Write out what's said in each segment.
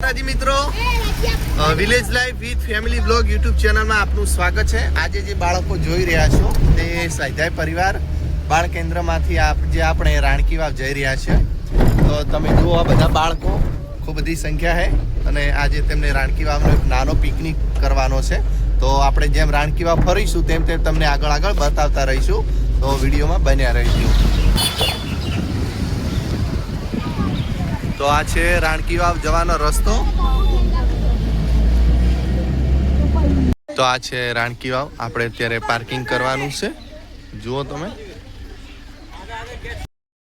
મિત્રો, village life with family blog YouTube ચેનલમાં આપનું સ્વાગત છે। આજે જે બાળકો જોઈ રહ્યા છો તે સ્વાધ્યાય પરિવાર બાળ કેન્દ્રમાંથી જે આપણે રાણકી વાવ જઈ રહ્યા છે। તો તમે જુઓ આ બધા બાળકો ખૂબ બધી સંખ્યા છે અને આજે તેમને રાણકી વાવનો એક નાનો પિકનિક કરવાનો છે। તો આપણે જેમ રાણકી વાવ ફરીશું તેમ તમને આગળ બતાવતા રહીશું। તો વિડીયોમાં બન્યા રહીશું। તો આ છે રાણકી વાવ જવાનો રસ્તો। તો આ છે રાણકી વાવ, આપણે અત્યારે પાર્કિંગ કરવાનું છે। જુઓ તમે,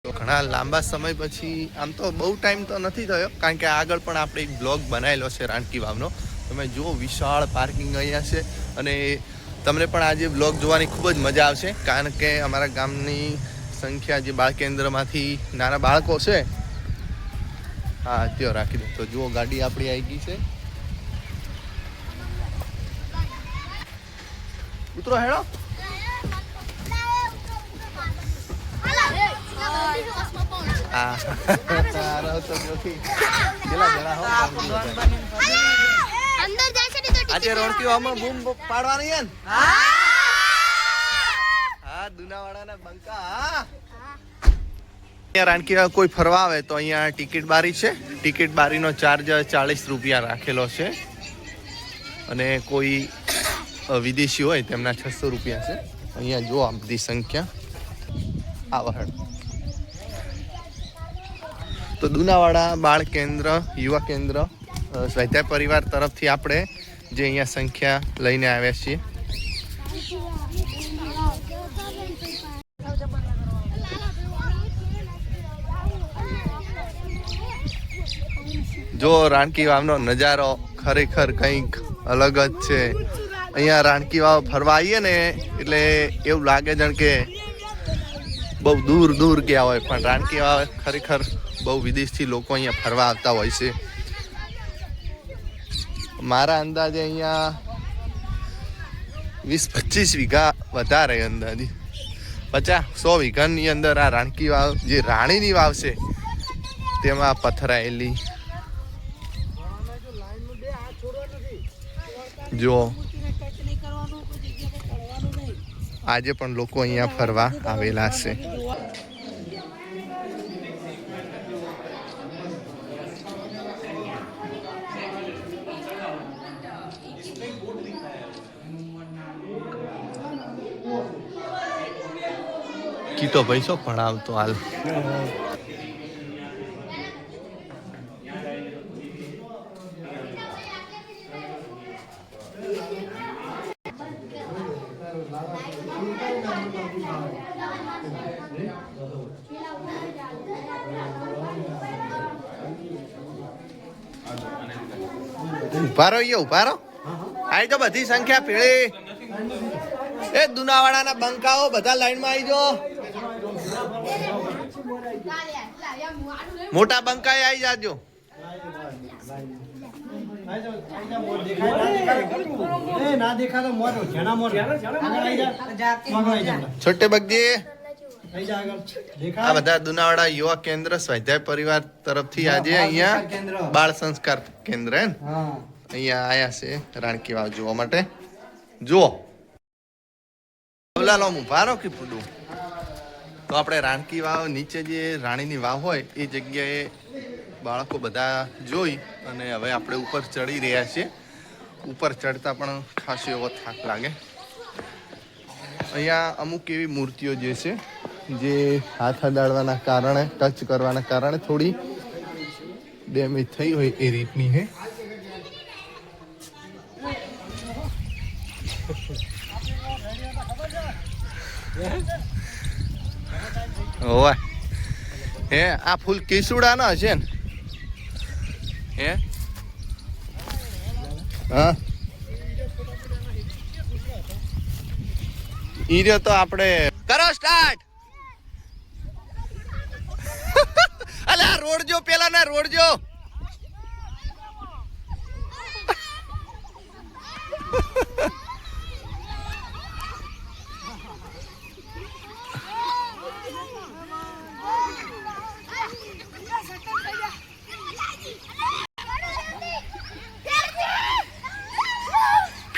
ઘણા લાંબા સમય પછી, આમ તો બહુ ટાઈમ તો નથી થયો કારણ કે આગળ પણ આપણે એક બ્લોગ બનાવેલો છે રાણકી વાવનો। તમે જુઓ વિશાળ પાર્કિંગ અહીંયા છે અને તમને પણ આજે બ્લોગ જોવાની ખૂબ જ મજા આવશે કારણ કે અમારા ગામની સંખ્યા જે બાળ કેન્દ્રમાંથી નાના બાળકો છે, હા ત્યાં રાખી દો। તો જુઓ ગાડી આપણી આવી ગઈ છે, ઉતરો હેડો। આજે રોણકી વાવમાં બૂમ પાડવાની છે ને? હા, દુનાવાડાના બંકા। રાણકી વાવ કોઈ ફરવા આવે તો અહીંયા ટિકિટ બારી છે। ટિકિટ બારીનો ચાર્જ 40 રૂપિયા રાખેલો છે અને કોઈ વિદેશી હોય તેમના 600 રૂપિયા છે। અહીંયા જો આ બધી સંખ્યા આવહડ। તો દુનાવાડા બાળ કેન્દ્ર, યુવા કેન્દ્ર, સ્વાધ્યાય પરિવાર તરફથી આપણે જે અહીંયા સંખ્યા લઈને આવ્યા છીએ। જો રાણકી વાવનો નજારો ખરેખર કંઈક અલગ જ છે। અહીંયા રાણકી વાવ ફરવા આવીએ ને એટલે એવું લાગે જાણ કે બહુ દૂર દૂર ગયા હોય, પણ રાણકી વાવ ખરેખર બહુ વિદેશથી લોકો અહીંયા ફરવા આવતા હોય છે। મારા અંદાજે અહીંયા 20-25 વીઘા વધારે, અંદાજે 50-100 વીઘાની અંદર આ રાણકી વાવ જે રાણીની વાવ છે તેમાં પથરાયેલી। જો આજે પણ લોકો અહીંયા ફરવા આવેલા છે। કીતો પૈસો ભણાવતો હાલ ઉભારો ઉભારો આવી તો બધી સંખ્યા પેળી એ દુનાવાડાના બંકાઓ બધા લાઈનમાં આવી જો। મોટા બંકાએ આવી જાજો। છોટે બગજી આ બધા દુનાવાડા યુવા કેન્દ્ર સ્વાધ્યાય પરિવાર તરફથી આજે અહીંયા બાળ સંસ્કાર કેન્દ્ર અહીંયા આયા છે રાણકી વાવ જોવા માટે। જુઓ ભારો કે ફૂડું। તો આપણે રાણકી વાવ નીચે જે રાણીની વાવ હોય એ જગ્યાએ બાળકો બધા જોઈ અને હવે આપણે ઉપર ચડી રહ્યા છીએ। ઉપર ચડતા પણ ખાસો એવો થાક લાગે। અહીંયા અમુક એવી મૂર્તિઓ જે છે જે હાથ અડાડવાના કારણે, ટચ કરવાના કારણે થોડી ડેમેજ થઈ હોય એ રીતની છે। ઓય હે આ ફૂલ કેસુડા ના હશે ને? હે હા, ઈ તો આપણે કરો સ્ટાર્ટ। અલે આ રોડ જો, પેલા ના રોડ જો।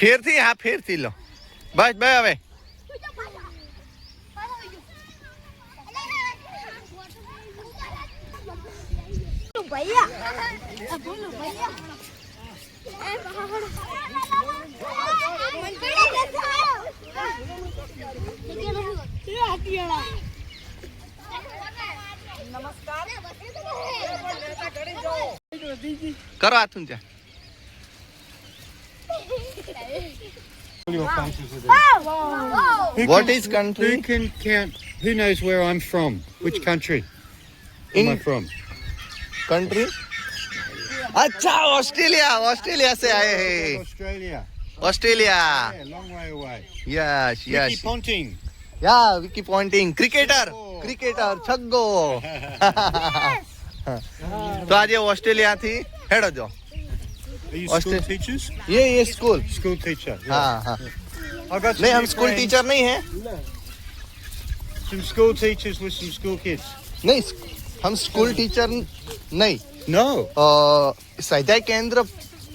ફેરથી હા ફેરથી લો બસ બસ હવે કરો હાથ ઊંચા Your faces are there. What is country? Who can count? Who knows where I'm from? Which country am I from? Country अच्छा ऑस्ट्रेलिया ऑस्ट्रेलिया से आए हैं Australia. Australia Yeah, long way away. Yes Ricky yes Ponting. या Vicky Poynting cricketer cricketer छग्गो તો આજે Australia થી હેડો જો Are you school Austra- teachers? ये स्कूल School teacher. Yeah. हाँ हाँ I got नहीं some हम new स्कूल friends, टीचर नहीं है some school teachers with some school kids. नहीं हम स्कूल टीचर नहीं No. स्वाध्याय केंद्र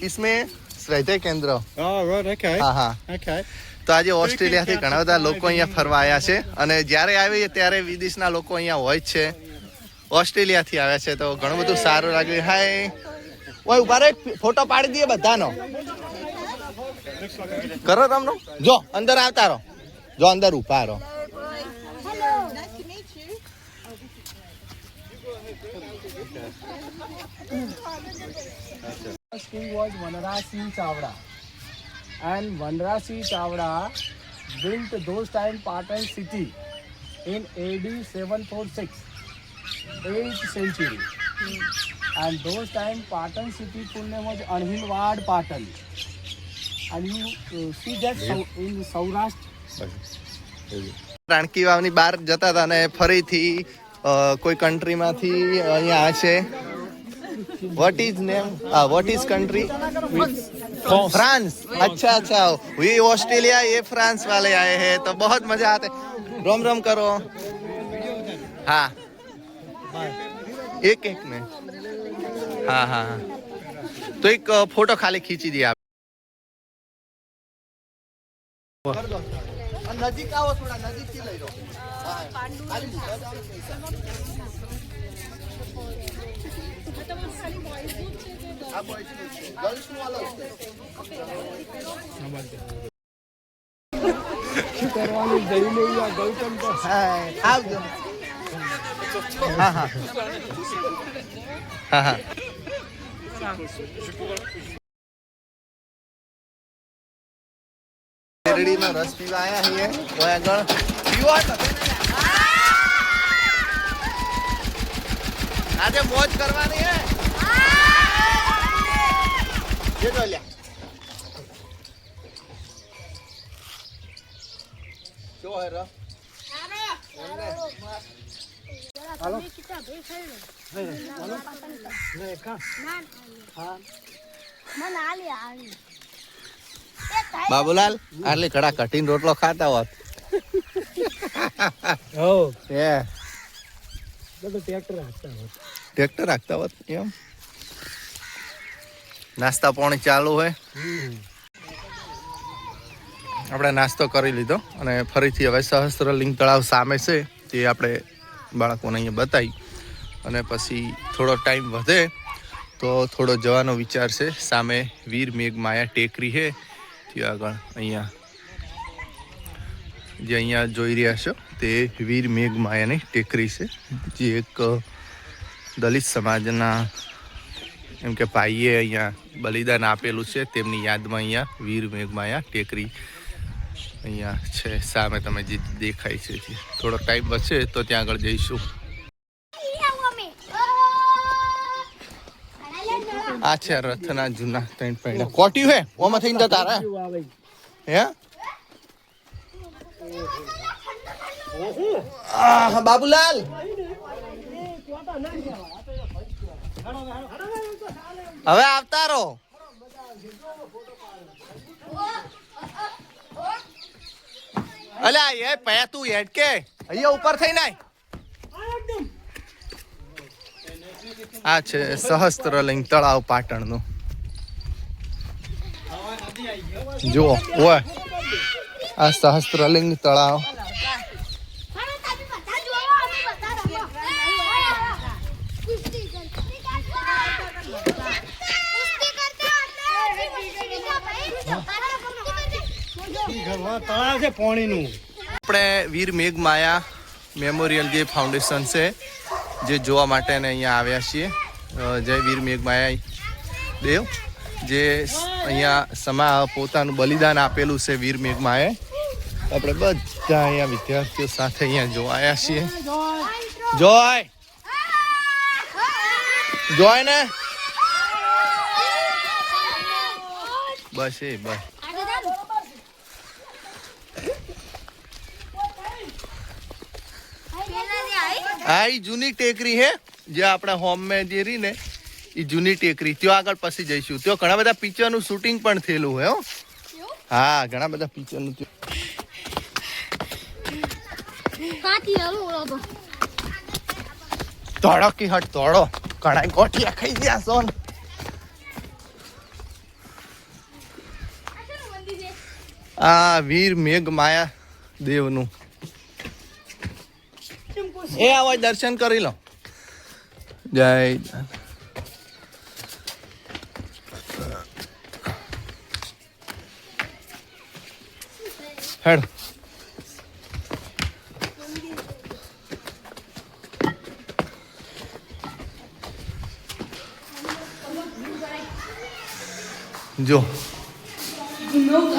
इसमें स्वाध्याय केंद्र Oh right. Okay. હા હા Okay. તો આજે ઓસ્ટ્રેલિયાથી ઘણા બધા લોકો અહીંયા ફરવા આવ્યા છે અને જ્યારે આવીએ ત્યારે વિદેશના લોકો અહીંયા હોય જ છે ઓસ્ટ્રેલિયાથી આવ્યા છે તો ઘણું બધું સારું લાગ્યું હાય ઓય ઉભા રે ફોટો પાડી દઈએ બધાનો કરો તમનો જો અંદર આવતા રહો જો અંદર ઉભા રહો King was Vanara Singh Chavda, and Vanara Singh Chavda built those time Patan city in AD 746, 8th century. And those time Patan city full name was Anhilwad Patan. And you see that in Saurashtra. રાણકી વાવની બહાર જતા હતા અને ફરીથી કોઈ કન્ટ્રીમાંથી અહીંયા છે What is name? What is country? France. अच्छा अच्छा ये ऑस्ट्रेलिया ये फ्रांस वाले आए हैं तो बहुत मजा आते रोम रोम करो हाँ एक एक में हाँ हाँ हाँ तो एक फोटो खाली खींची दिया आप नजीक आओ थोड़ा नजीक થી લઈ લો કરવાની જઈ નહીં ગૌતમ તો આવજો હા હા હા હા શેરડીનો રસ પીવા આયા છીએ તો આગળ પીવો તો આજે મોજ કરવાની હે જે જો લ્યા શું હે રો બાબુલાલ આટલી કડા કઠિન રોટલો ખાતા હોત ટ્રેક્ટર રાખતા હોય ટ્રેક્ટર રાખતા હોત એમ નાસ્તા પાણી ચાલુ હોય આપણે નાસ્તો કરી લીધો અને ફરીથી હવે સહસ્ત્રલિંગ તળાવ સામે છે તે આપણે બાળકોને અહીંયા બતાવી અને પછી થોડો ટાઈમ વધે તો થોડો જવાનો વિચાર છે સામે વીર મેઘમાયા ટેકરી છે ત્યાં આગળ અહીંયા જે અહીંયા જોઈ રહ્યા છો તે વીર મેઘમાયાની ટેકરી છે જે એક દલિત સમાજના એમ કે ભાઈએ અહીંયા બલિદાન આપેલું છે તેમની યાદમાં અહીંયા વીર મેઘમાયા ટેકરી અહીંયા છે સામે તમે જે દેખાય છે થોડો ટાઈમ બચે તો ત્યાં આગળ જઈશું આ છે રથના જૂના ત્રણ પૈડા કોટ્યું હે ઓમાં થઈને જતા રે હે બાબુલાલ હવે આવતા રહો અલ્યા એ પયા તું હેડ કે અહીંયા ઉપર થઈ નાય આ છે સહસ્ત્રલિંગ તળાવ પાટણનું જુઓ ઓય આ સહસ્ત્રલિંગ તળાવ. તળાવ છે પાણીનું. આપણે વીર મેઘમાયા મેમોરિયલ જે ફાઉન્ડેશન છે જે જોવા માટે અહીંયા આવ્યા છીએ. જય વીર મેઘમાયા દેવ જે અહીંયા પોતાનું બલિદાન આપેલું છે વીર મેઘમાએ. આપણે બધા અહીંયા વિદ્યાર્થીઓ સાથે અહીંયા જોવા આવ્યા છીએ. જોય જોય ને બસ એ બસ. આ ઈ જૂની ટેકરી હે જે આપણા હોમ મેં જે રહી ને એ જૂની ટેકરી. ત્યાં આગળ પછી જઈશું. ત્યાં ઘણા બધા પિક્ચરનું શૂટિંગ પણ થયેલું હોય. હા ઘણા બધા પિક્ચરનું. તોડો કી હટ તોડો ઘણા ગોઠિયા ખાઈ ગયા સોન. આ વીર મેઘમાયા દેવનું એ આવો દર્શન કરી લો. જય હેડ. જો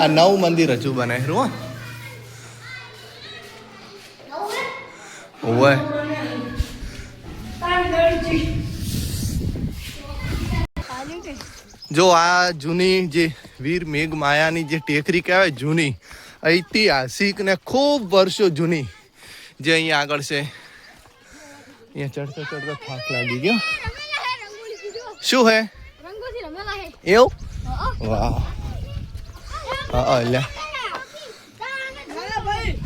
આ નવું મંદિર હજુ બનાવ્યું. ઓવે જો આ જૂની જે વીર મેઘમાયાની જે ટેકરી કહેવાય જૂની ઐતિહાસિક ને ખૂબ વર્ષો જૂની જે અહીંયા આગળ છે. અહીંયા ચડતા ચડતા થાક લાગી ગયો. શું હે એવું? વાહ હા લે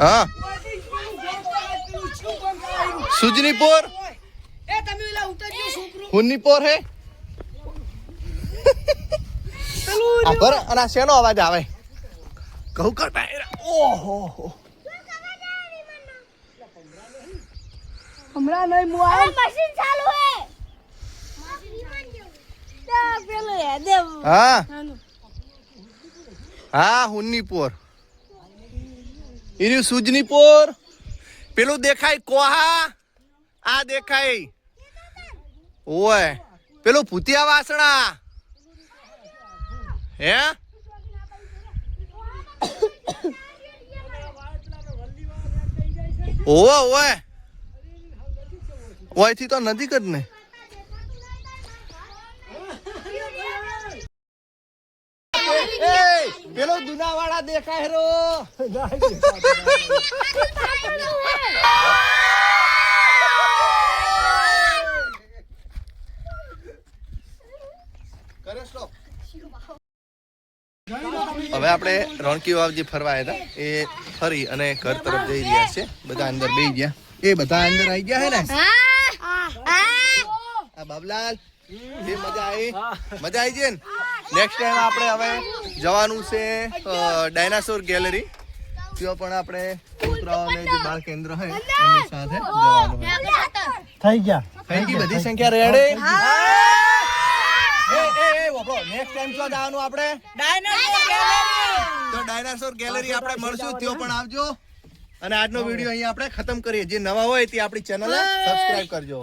હા સુજનીપોર હુન્નીપોર હે. આ કર અને આ શેનો અવાજ આવે? કહું કરતા. ઓહો હમણાં નહીં મોબાઈલ મશીન ચાલુ હે પેલો હે દેવ. હા હા હુન્નીપોર ઈર્યું સુજનીપોર. પેલું દેખાય કોહા આ દેખાય ઓય પેલું ભૂતિયા વાસણા હે. ઓવે ઓવે ઓયથી તો નજીક જ ને. પેલો દુનાવાળા દેખાય રો. હવે આપણે રોણકી વાવ જે ફરવા આવ્યા હતા એ ફરી અને ઘર તરફ જઈ રહ્યા છે. બધા અંદર બેસી ગયા. એ બધા અંદર આવી ગયા હે ને. આ બાબલાલ એ મજા આવી છે ને. નેક્સ્ટ ટાઈમ આપણે હવે જવાનું છે ડાયનાસોર ગેલેરી. ત્યાં પણ આપણે છોકરાઓને જે બાળ કેન્દ્ર છે એમની સાથે જવાનું થઈ ગયા. Thank you. બધી સંખ્યા રેડી. નેક્સ્ટ ટાઈમ ક્યાં જવાનું આપણે? તો ડાયનાસોર ગેલેરી આપણે મળશું. ત્યાં પણ આવજો. અને આજનો વિડીયો અહીંયા આપણે ખતમ કરીએ. જે નવા હોય તે આપણી ચેનલ સબસ્ક્રાઇબ કરજો.